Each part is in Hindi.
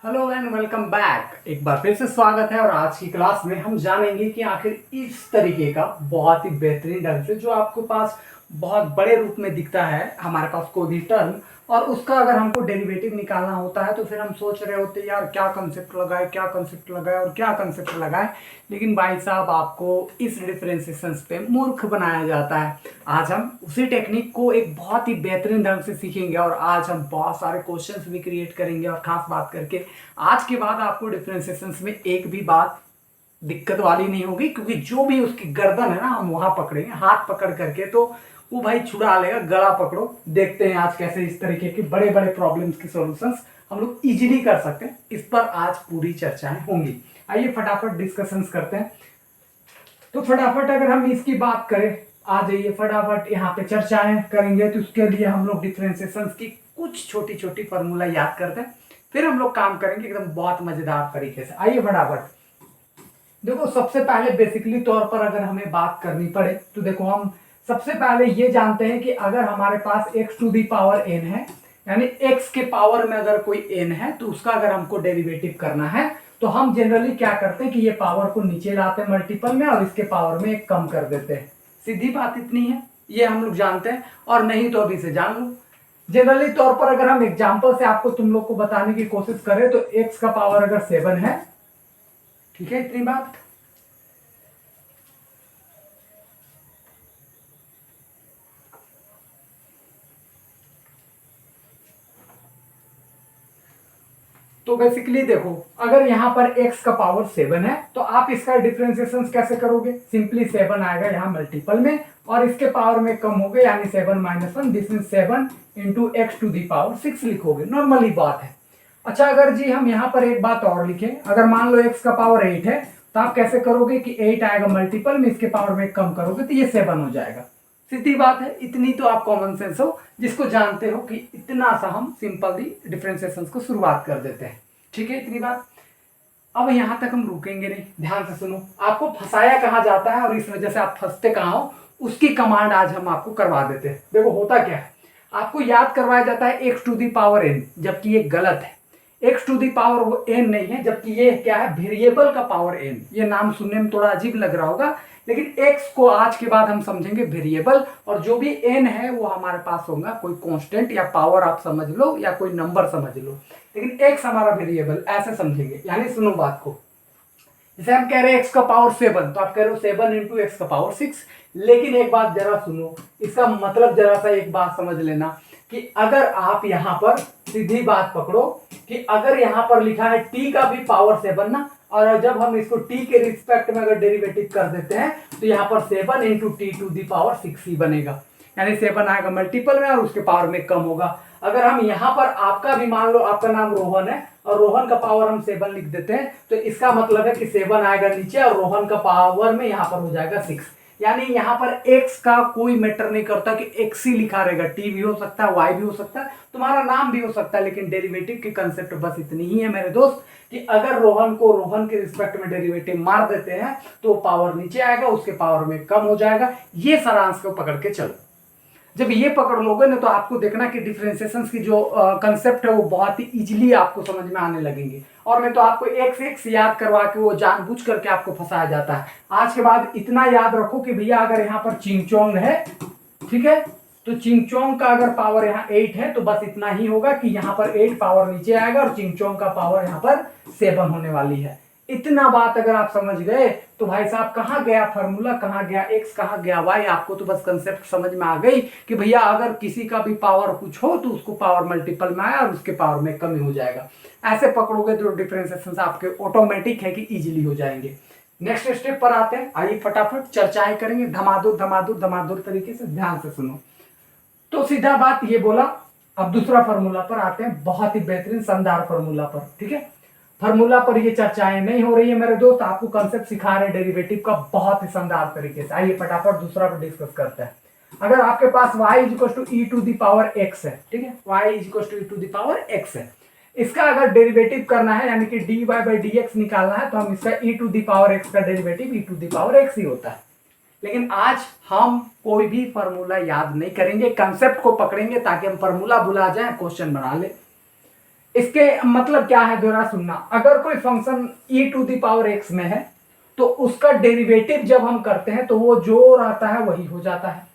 Hello and welcome back. एक बार फिर से स्वागत है और आज की क्लास में हम जानेंगे कि आखिर इस तरीके का बहुत ही बेहतरीन ढंग से जो आपके पास बहुत बड़े रूप में दिखता है हमारे पास कोई भी टर्म, और उसका अगर हमको डेरिवेटिव निकालना होता है तो फिर हम सोच रहे होते हैं यार क्या कंसेप्ट लगाए क्या कंसेप्ट लगाए और क्या कंसेप्ट लगाए। लेकिन भाई साहब आपको इस डिफरेंशिएशंस पे मूर्ख बनाया जाता है। आज हम उसी टेक्निक को एक बहुत ही बेहतरीन ढंग से सीखेंगे और आज हम बहुत सारे क्वेश्चंस भी क्रिएट करेंगे और खास बात करके आज के बाद आपको डिफरेंशिएशंस में एक भी बात दिक्कत वाली नहीं होगी, क्योंकि जो भी उसकी गर्दन है ना हम वहां पकड़ेंगे हाथ पकड़ करके, तो वो भाई छुड़ा लेगा। गला पकड़ो, देखते हैं आज कैसे इस तरीके के बड़े बड़े प्रॉब्लम्स के सॉल्यूशंस हम लोग इजीली कर सकते हैं। इस पर आज पूरी चर्चाएं होंगी। आइए फटाफट डिस्कशंस करते हैं। तो फटाफट अगर हम इसकी बात करें, आ जाइए फटाफट यहाँ पे चर्चाएं करेंगे। तो उसके लिए हम लोग डिफरेंशिएशंस की कुछ छोटी छोटी फॉर्मूला याद करते हैं, फिर हम लोग काम करेंगे एकदम बहुत मजेदार तरीके से। आइए फटाफट देखो, सबसे पहले बेसिकली तौर पर अगर हमें बात करनी पड़े तो देखो हम सबसे पहले ये जानते हैं कि अगर हमारे पास x to the power n है, यानी x के पावर में अगर कोई n है तो उसका अगर हमको डेरिवेटिव करना है तो हम जनरली क्या करते हैं कि ये पावर को नीचे लाते हैं मल्टीपल में और इसके पावर में एक कम कर देते हैं। सीधी बात इतनी है, ये हम लोग जानते हैं। और नहीं तो अभी से जान लो। जनरली तौर पर अगर हम एग्जाम्पल से आपको तुम लोग को बताने की कोशिश करें तो x का पावर अगर 7 है, ठीक है, इतनी बात। तो बेसिकली देखो, अगर यहाँ पर x का पावर 7 है तो आप इसका डिफरेंशिएशन कैसे करोगे? सिंपली 7 आएगा यहाँ मल्टीपल में और इसके पावर में कम हो गए, यानी 7 - 1, this mean 7 into x to the power 6 लिखोगे। नॉर्मली बात है। अच्छा, अगर जी हम यहाँ पर एक बात और लिखें, अगर मान लो x का पावर 8 है तो आप कैसे करोगे कि 8 आएगा मल्टीपल में, इसके पावर में कम करोगे तो ये 7 हो जाएगा। सीधी बात है। इतनी तो आप कॉमन सेंस हो जिसको जानते हो कि इतना सा हम सिंपली डिफरेंशिएशन को शुरुआत कर देते हैं। ठीक है, इतनी बात। अब यहां तक हम रुकेंगे नहीं, ध्यान से सुनो। आपको फंसाया कहाँ जाता है और इस वजह से आप फंसते कहाँ हो, उसकी कमांड आज हम आपको करवा देते हैं। देखो होता क्या है, आपको याद करवाया जाता है x to the power n, जबकि ये गलत है। एक्स टू दी पावर वो n नहीं है, जबकि ये क्या है, वेरिएबल का पावर n। ये नाम सुनने में थोड़ा अजीब लग रहा होगा, लेकिन x को आज के बाद हम समझेंगे वेरिएबल, और जो भी n है वो हमारे पास होगा कोई कांस्टेंट या पावर आप समझ लो या कोई नंबर समझ लो, लेकिन x हमारा वेरिएबल ऐसे समझेंगे। यानी सुनो बात को, जैसे हम कह रहे हैं x का पावर 7 तो आप कह रहे हो 7 इंटू एक्स का पावर 6। लेकिन एक बात जरा सुनो, इसका मतलब जरा सा एक बात समझ लेना कि अगर आप यहाँ पर सीधी बात पकड़ो कि अगर यहाँ पर लिखा है t का भी पावर 7 ना, और जब हम इसको t के रिस्पेक्ट में अगर डेरिवेटिव कर देते हैं तो यहाँ पर 7 into t to the power 6 ही बनेगा, यानी 7 आएगा मल्टीपल में और उसके पावर में कम होगा। अगर हम यहाँ पर आपका भी मान लो, आपका नाम रोहन है और रोहन का पावर हम 7 लिख देते हैं तो इसका मतलब है कि 7 आएगा नीचे और रोहन का पावर में यहाँ पर हो जाएगा 6। यानी यहाँ पर x का कोई मैटर नहीं करता कि x ही लिखा रहेगा, t भी हो सकता है, y भी हो सकता है, तुम्हारा नाम भी हो सकता है, लेकिन डेरिवेटिव की कंसेप्ट बस इतनी ही है मेरे दोस्त कि अगर रोहन को रोहन के रिस्पेक्ट में डेरिवेटिव मार देते हैं तो पावर नीचे आएगा, उसके पावर में कम हो जाएगा। ये सारांश को पकड़ के चलो। जब ये पकड़ लोगे ना तो आपको देखना कि डिफरेंशिएशन की जो कंसेप्ट है वो बहुत ही इजीली आपको समझ में आने लगेंगे। और मैं तो आपको एक से एक याद करवा के वो जानबूझ करके आपको फंसाया जाता है। आज के बाद इतना याद रखो कि भैया अगर यहाँ पर चिंगचोंग है, ठीक है, तो चिंगचोंग का अगर पावर यहाँ 8 है तो बस इतना ही होगा कि यहाँ पर 8 पावर नीचे आएगा और चिंगचोंग का पावर यहाँ पर 7 होने वाली है। इतना बात अगर आप समझ गए तो भाई साहब कहाँ गया फॉर्मूला, कहाँ गया x, कहाँ गया y, आपको तो बस कंसेप्ट समझ में आ गई कि भैया अगर किसी का भी पावर कुछ हो तो उसको पावर मल्टीपल में आया और उसके पावर में कम ही हो जाएगा। ऐसे पकड़ोगे तो डिफरेंशिएशन आपके ऑटोमेटिक है कि इजीली हो जाएंगे। नेक्स्ट स्टेप पर आते हैं। आइए फटाफट चर्चाएं करेंगे धमाधुर धमाधुर धमाधुर तरीके से, ध्यान से सुनो। तो सीधा बात ये बोला। अब दूसरा फॉर्मूला पर आते हैं, बहुत ही बेहतरीन शानदार फॉर्मूला पर। ठीक है, फॉर्मूला पर ये चर्चाएं नहीं हो रही है मेरे दोस्त, आपको कंसेप्ट सिखा रहे डेरिवेटिव का बहुत ही शानदार तरीके से। आइए फटाफट दूसरा पर डिस्कस करते हैं। अगर आपके पास y = e to the power x है, ठीक है, y = e to the power x है, इसका अगर डेरिवेटिव करना है यानी कि dy/dx निकालना है तो हम इसका e to the power x का derivative e to the power x ही होता है। लेकिन आज हम कोई भी फॉर्मूला याद नहीं करेंगे, कंसेप्ट को पकड़ेंगे ताकि हम फॉर्मूला भुला जाए, क्वेश्चन बना ले। इसके मतलब क्या है जरा सुनना। अगर कोई function e to the power x में है तो उसका डेरिवेटिव जब हम करते हैं तो वो जो रहता है वही हो जाता है।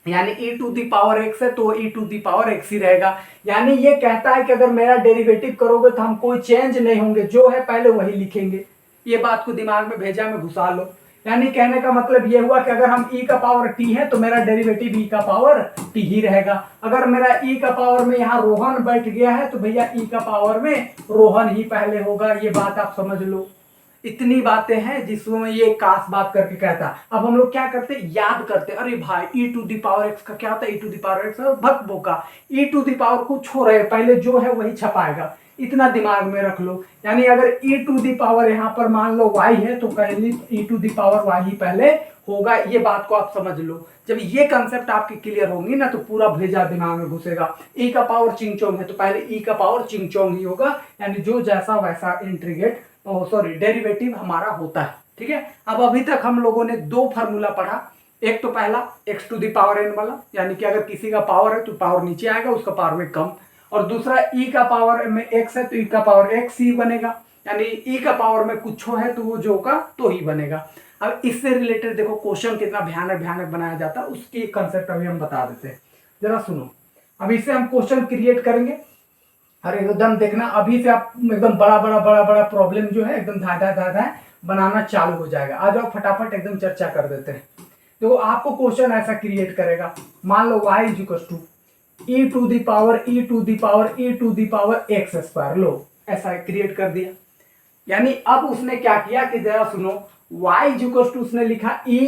यानी e to the power x है तो e to the power x ही रहेगा। यानी ये कहता है कि अगर मेरा डेरिवेटिव करोगे तो हम कोई चेंज नहीं होंगे, जो है पहले वही लिखेंगे। ये बात को दिमाग में भेजा में घुसा लो। यानी कहने का मतलब ये हुआ कि अगर हम e का पावर t है तो मेरा डेरिवेटिव e का पावर t ही रहेगा। अगर मेरा e का पावर में यहाँ रोहन बैठ गया है तो भैया e का पावर में रोहन ही पहले होगा। ये बात आप समझ लो। इतनी बातें हैं जिसमें ये खास बात करके कहता है। अब हम लोग क्या करते हैं, याद करते हैं। अरे भाई e to the power x का क्या होता है, e to the power x भक्त बोका, e टू दी पावर को छोड़ रहे, पहले जो है वही छपाएगा। इतना दिमाग में रख लो। यानी अगर e टू दी पावर यहाँ पर मान लो y है तो पहले e to the power y ही पहले होगा। ये बात को आप समझ लो। जब ये कंसेप्ट आपकी क्लियर होंगी ना तो पूरा भेजा दिमाग में घुसेगा। e का पावर चिंगचोंग है तो पहले e का पावर चिंगचोंग ही होगा। यानी जो जैसा वैसा इंटीग्रेट डेरिवेटिव हमारा होता है। ठीक है। अब अभी तक हम लोगों ने दो फार्मूला पढ़ा। एक तो पहला x to the power n वाला, यानी कि अगर किसी का पावर है तो पावर नीचे आएगा, उसका पावर में कम। और दूसरा e का पावर में x है तो e का पावर x ही बनेगा। यानी e का पावर में कुछ है तो वो जो का तो ही बनेगा। अब इससे रिलेटेड देखो क्वेश्चन कितना भयानक भयानक बनाया जाता है, उसकी कंसेप्ट अभी हम बता देते हैं। जरा सुनो। अब इससे हम क्वेश्चन क्रिएट करेंगे और एकदम देखना अभी से आप एकदम बड़ा बड़ा प्रॉब्लम जो है एकदम धाधा बनाना चालू हो जाएगा। आ जाओ फटाफट एकदम चर्चा कर देते हैं। देखो आपको क्वेश्चन ऐसा क्रिएट करेगा। मान लो y is equal to e to the power e to the power e to the power x square. लो ऐसा क्रिएट कर दिया। यानी अब उसने क्या किया कि जरा सुनो, y इज इक्वल टू उसने लिखा e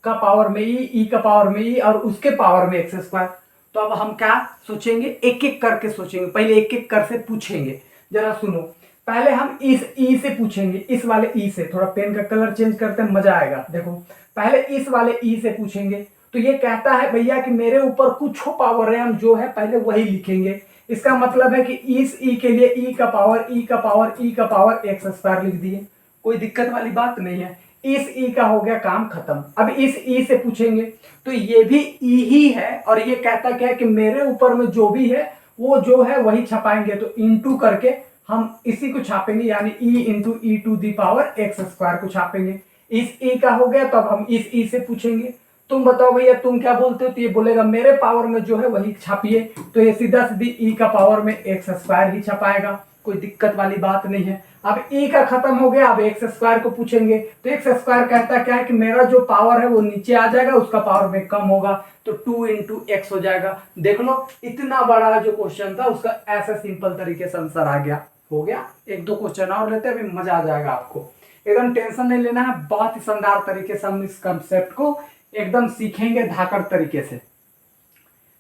का पावर में e का पावर में e और उसके पावर में एक्स स्क्वायर। तो अब हम क्या सोचेंगे, एक एक करके सोचेंगे। पहले एक एक कर से पूछेंगे। जरा सुनो, पहले हम इस ई से पूछेंगे, इस वाले ई से। थोड़ा पेन का कलर चेंज करते हैं, मजा आएगा। देखो पहले इस वाले ई से पूछेंगे तो ये कहता है भैया कि मेरे ऊपर कुछ पावर है, हम जो है पहले वही लिखेंगे। इसका मतलब है कि इस ई के लिए ई का पावर ई का पावर ई का पावर एक्स स्क्वायर लिख दिए। कोई दिक्कत वाली बात नहीं है। इस ई का हो गया काम खत्म। अब इस ई से पूछेंगे तो ये भी ई ही है और ये कहता क्या है कि मेरे ऊपर में जो भी है वो जो है वही छपाएंगे। तो इनटू करके हम इसी को छापेंगे, यानी e into e to the power x square को छापेंगे। इस ई का हो गया तो अब हम इस ई से पूछेंगे। तुम बताओ भैया तुम क्या बोलते हो, तो ये बोलेगा मेरे पावर में जो है वही छापिए। तो ये सीधा सीधी ई का पावर में एक्स स्क्वायर ही छपाएगा। कोई दिक्कत वाली बात नहीं है। अब e का खत्म हो गया, अब एक्स स्क्वायर को पूछेंगे तो एक्स स्क्वायर कहता क्या है कि मेरा जो पावर है वो नीचे आ जाएगा, उसका पावर में कम होगा तो 2 इंटू एक्स हो जाएगा। देख लो इतना बड़ा जो क्वेश्चन था उसका ऐसे सिंपल तरीके से आंसर आ गया। हो गया। एक दो क्वेश्चन और लेते हैं, अभी मजा आ जाएगा आपको। एकदम टेंशन नहीं लेना है, बहुत ही शानदार तरीके से हम इस कंसेप्ट को एकदम सीखेंगे धाकड़ तरीके से।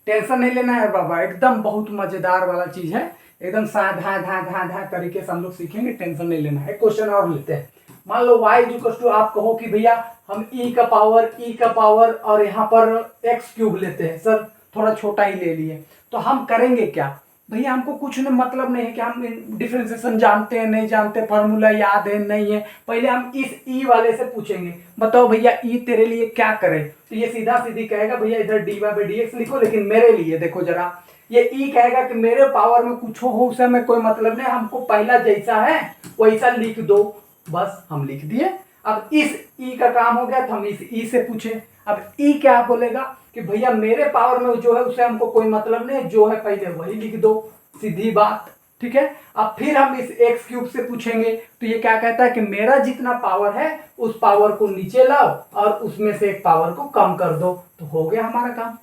टेंशन नहीं लेना है बाबा, एकदम बहुत मजेदार वाला चीज है। एकदम साधा तरीके से हम लोग सीखेंगे, टेंशन नहीं लेना है। क्वेश्चन और लेते हैं। मान लो y इज इक्वल टू आप कहो कि भैया हम e का पावर और यहाँ पर x क्यूब लेते हैं। सर थोड़ा छोटा ही ले लिए, तो हम करेंगे क्या भैया, हमको कुछ नहीं मतलब नहीं है कि हम डिफरेंशिएशन जानते हैं नहीं जानते, फार्मूला याद है नहीं है। पहले हम इस e वाले से पूछेंगे, बताओ भैया e तेरे लिए क्या करे। तो ये सीधा सीधी कहेगा भैया इधर dy बाई dx लिखो, लेकिन मेरे लिए देखो जरा, ये ई कहेगा कि मेरे पावर में कुछ हो उसे में कोई मतलब नहीं, हमको पहला जैसा है वैसा लिख दो। बस हम लिख दिए। अब इस ई का काम हो गया तो हम इस ई से पूछे। अब ई क्या बोलेगा कि भैया मेरे पावर में जो है उसे हमको कोई मतलब नहीं, जो है पहले वही लिख दो। सीधी बात। ठीक है। अब फिर हम इस एक्स क्यूब से पूछेंगे तो ये क्या कहता है कि मेरा जितना पावर है उस पावर को नीचे लाओ और उसमें से एक पावर को कम कर दो। तो हो गया हमारा काम।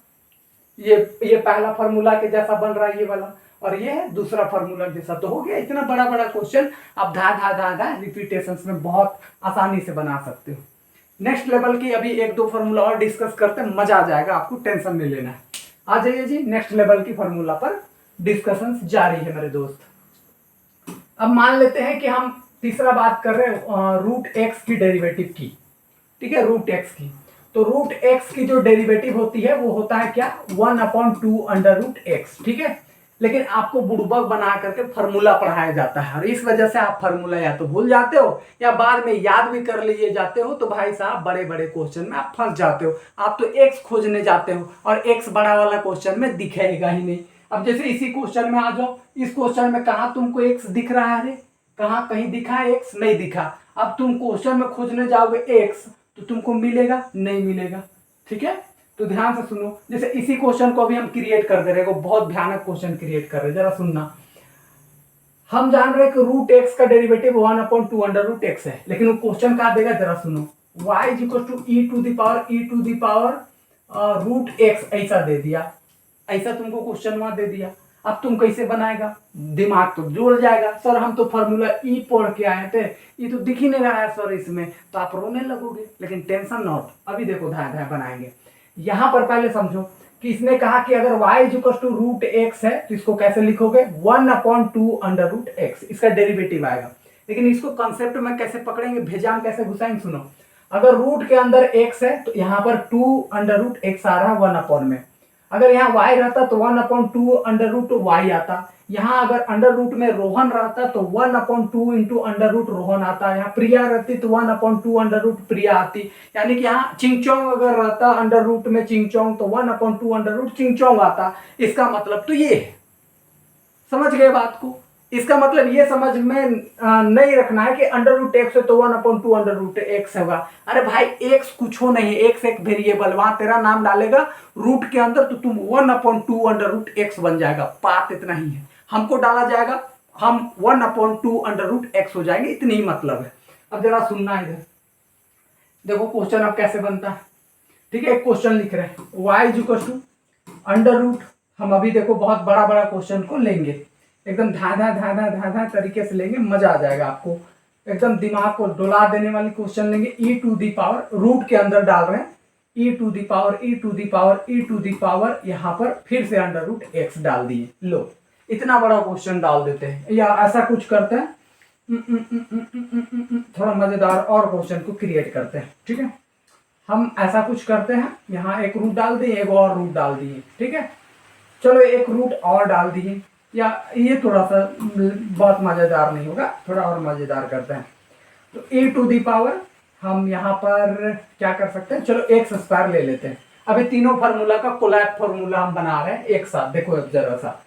ये पहला फार्मूला के जैसा बन रहा है ये वाला, और ये है दूसरा फार्मूला जैसा। तो हो गया। इतना बड़ा बड़ा क्वेश्चन आप धा रिपीटेशंस में बहुत आसानी से बना सकते हो। नेक्स्ट लेवल की अभी एक दो फार्मूला और डिस्कस करते हैं, मजा आ जाएगा, आपको टेंशन नहीं लेना है। आ जाइए जी, नेक्स्ट लेवल की फार्मूला पर डिस्कशन जारी है मेरे दोस्त। अब मान लेते हैं कि हम तीसरा बात कर रहे हैं रूट एक्स की डेरिवेटिव की। ठीक है, रूट एक्स की। तो रूट एक्स की जो डेरिवेटिव होती है वो होता है क्या, 1/2 अंडर रूट एक्स। ठीक है। लेकिन आपको बुड़बक बना करके फार्मूला पढ़ाया जाता है और इस वजह से आप फार्मूला या तो भूल जाते हो या बाद में याद भी कर लिए जाते हो। तो भाई साहब बड़े बड़े क्वेश्चन में आप फंस जाते हो। आप तो एक्स खोजने जाते हो और एक्स बड़ा वाला क्वेश्चन में दिखेगा ही नहीं। अब जैसे इसी क्वेश्चन में आ जाओ, इस क्वेश्चन में कहाँ तुमको एक्स दिख रहा है? रे कहाँ कहीं दिखा है? एक्स नहीं दिखा। अब तुम क्वेश्चन में खोजने जाओगे एक्स तो तुमको मिलेगा नहीं मिलेगा। ठीक है, तो ध्यान से सुनो। जैसे इसी क्वेश्चन को अभी हम क्रिएट कर दे रहे हैं, बहुत भयानक क्वेश्चन क्रिएट कर रहे हैं, जरा सुनना। हम जान रहे हैं कि रूट एक्स का डेरिवेटिव 1/2 अंडर रूट एक्स है, लेकिन वो क्वेश्चन क्या देगा जरा सुनो। y is equal to e to the power root x ऐसा दे दिया, ऐसा तुमको क्वेश्चन वहां दे दिया। अब तुम कैसे बनाएगा? दिमाग तो जोड़ जाएगा, सर हम तो फॉर्मूला ई पढ़ के आए थे, ये तो दिख ही नहीं रहा है सर इसमें, तो आप रोने लगोगे। लेकिन टेंशन नॉट, अभी देखो धाए धाए बनाएंगे। यहां पर पहले समझो कि इसने कहा कि अगर y is equal to root x है तो इसको कैसे लिखोगे? 1/2 अंडर रूट एक्स, इसका डेरिवेटिव आएगा। लेकिन इसको कंसेप्ट में कैसे पकड़ेंगे, भेजाम कैसे घुसाएंगे? सुनो, अगर रूट के अंदर x है तो यहाँ पर 2 अंडर रूट एक्स आ रहा है 1 में। अगर यहाँ y रहता तो 1/2 अंडर रूट y आता। यहाँ अगर अंडर रूट में रोहन रहता तो 1/2 इंटू अंडर रूट रोहन आता। यहाँ प्रिया रहती तो 1/2 अंडर रूट प्रिया आती। यानी कि यहाँ चिंगचोंग अगर रहता अंडर रूट में चिंगचोंग तो 1/2 अंडर रूट चिंगचोंग आता। इसका मतलब तो ये है, समझ गए बात को? इसका मतलब ये समझ में नहीं रखना है कि अंडर रूट एक्स है तो 1/2 अंडर रूट एक्स होगा। अरे भाई एक्स कुछ हो नहीं है, एक्स एक वेरिएबल, वहां तेरा नाम डालेगा रूट के अंदर तो तुम 1/2 अंडर रूट एक्स बन जाएगा। बात इतना ही है, हमको डाला जाएगा, हम 1/2 अंडर रूट एक्स हो जाएंगे, इतनी ही मतलब है। अब जरा सुनना इधर, देखो क्वेश्चन अब कैसे बनता है। ठीक है, एक क्वेश्चन लिख रहे हैं y is equal to under root. हम अभी देखो बहुत बड़ा बड़ा क्वेश्चन को लेंगे, एकदम धाधा तरीके से लेंगे, मजा आ जाएगा आपको। एकदम दिमाग को डुला देने वाली क्वेश्चन लेंगे। E to the power root के अंदर डाल रहे हैं, e to the power e to the power e to the power, यहाँ पर फिर से अंडर रूट एक्स डाल दिए। लो इतना बड़ा क्वेश्चन डाल देते हैं, या ऐसा कुछ करते हैं, थोड़ा मजेदार और क्वेश्चन को क्रिएट करते हैं। ठीक है, हम ऐसा कुछ करते हैं, यहाँ एक रूट डाल दिए, एक और रूट डाल दिए। ठीक है, चलो एक रूट और डाल दिए, या ये थोड़ा सा बहुत मजेदार नहीं होगा, थोड़ा और मजेदार करते हैं। तो ए टू दी पावर हम यहाँ पर क्या कर सकते हैं, चलो एक्स स्क्वायर ले लेते हैं। अभी तीनों फार्मूला का कोलैब फार्मूला हम बना रहे हैं एक साथ। देखो जरा सा,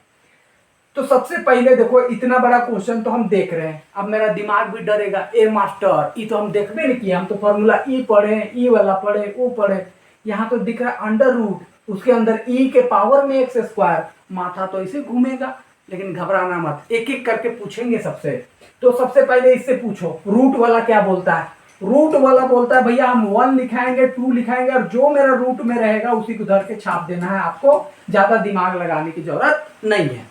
तो सबसे पहले देखो इतना बड़ा क्वेश्चन तो हम देख रहे हैं, अब मेरा दिमाग भी डरेगा, ए मास्टर ये तो हम देखबे नहीं किए, हम तो फार्मूला ई पढ़े, ई वाला पढ़े, वो पढ़े। यहाँ तो दिख रहा है अंडर रूट, उसके अंदर ई के पावर में एक्स स्क्वायर, माथा तो इसे घूमेगा। लेकिन घबराना मत, एक एक करके पूछेंगे सबसे। तो सबसे पहले इससे पूछो रूट वाला क्या बोलता है। रूट वाला बोलता है भैया हम 1 लिखाएंगे 2 लिखाएंगे और जो मेरा रूट में रहेगा उसी को धर के छाप देना है, आपको ज्यादा दिमाग लगाने की जरूरत नहीं है।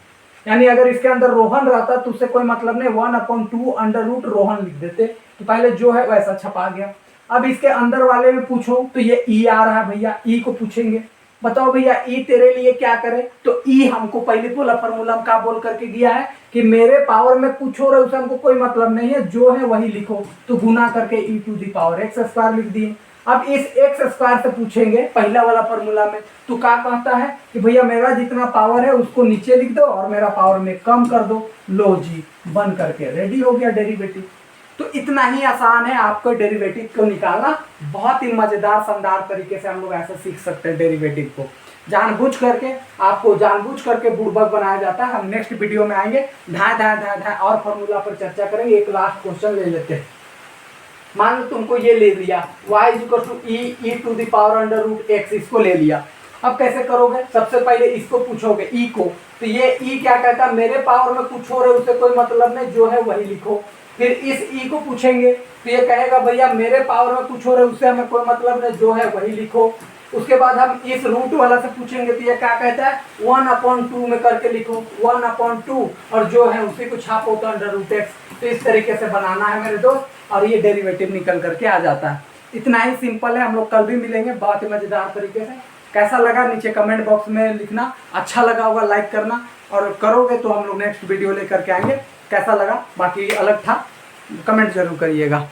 यानी अगर इसके अंदर रोहन रहता तो उससे कोई मतलब नहीं, 1/2 अंडर रूट रोहन लिख देते, तो पहले जो है वैसा छपा गया। अब इसके अंदर वाले में पूछो तो ये ई आ रहा है भैया, ई को पूछेंगे, बताओ भैया ई तेरे लिए क्या करे। तो ई हमको पहले बोला फॉर्मूला में क्या बोल करके दिया है कि मेरे पावर में कुछ हो रहा है उससे हमको कोई मतलब नहीं है, जो है वही लिखो। तो गुना करके e to the power x square लिख दिए। अब इस एक्स स्क्वायर से पूछेंगे पहला वाला फॉर्मूला में, तो क्या कहता है कि भैया मेरा जितना पावर है उसको नीचे लिख दो और मेरा पावर में कम कर दो। लो जी, बन करके रेडी हो गया डेरिवेटिव। तो इतना ही आसान है आपको डेरिवेटिव को निकालना, बहुत ही मजेदार शानदार तरीके से हम लोग ऐसे सीख सकते हैं डेरिवेटिव को। जानबूझ करके आपको जानबूझ करके बुड़बक बनाया जाता है। हम नेक्स्ट वीडियो में आएंगे, धाए और फॉर्मूला पर चर्चा करेंगे। एक लास्ट क्वेश्चन ले लेते हैं। मान लो तुमको ये ले लिया y is equal to e to the power under root x, इसको ले लिया। अब कैसे करोगे, सबसे पहले इसको पूछोगे ई को, तो ये ई क्या कहता है मेरे पावर में कुछ हो रहा है उससे कोई मतलब नहीं, जो है वही लिखो। फिर इस ई को पूछेंगे तो ये कहेगा भैया मेरे पावर में कुछ हो रहा है उससे हमें कोई मतलब नहीं, जो है वही लिखो। उसके बाद हम इस रूट वाला से पूछेंगे तो ये क्या कहता है 1/2 में करके लिखो 1/2 और जो है उसी को छापो तो अंडर रूट एक्स। तो इस तरीके से बनाना है मेरे दोस्त, और ये डेरिवेटिव निकल करके आ जाता है। इतना ही सिंपल है। हम लोग कल भी मिलेंगे बहुत ही मजेदार तरीके से। कैसा लगा नीचे कमेंट बॉक्स में लिखना, अच्छा लगा होगा लाइक करना, और करोगे तो हम लोग नेक्स्ट वीडियो लेकर के आएंगे। कैसा लगा, बाकी अलग था, कमेंट जरूर करिएगा।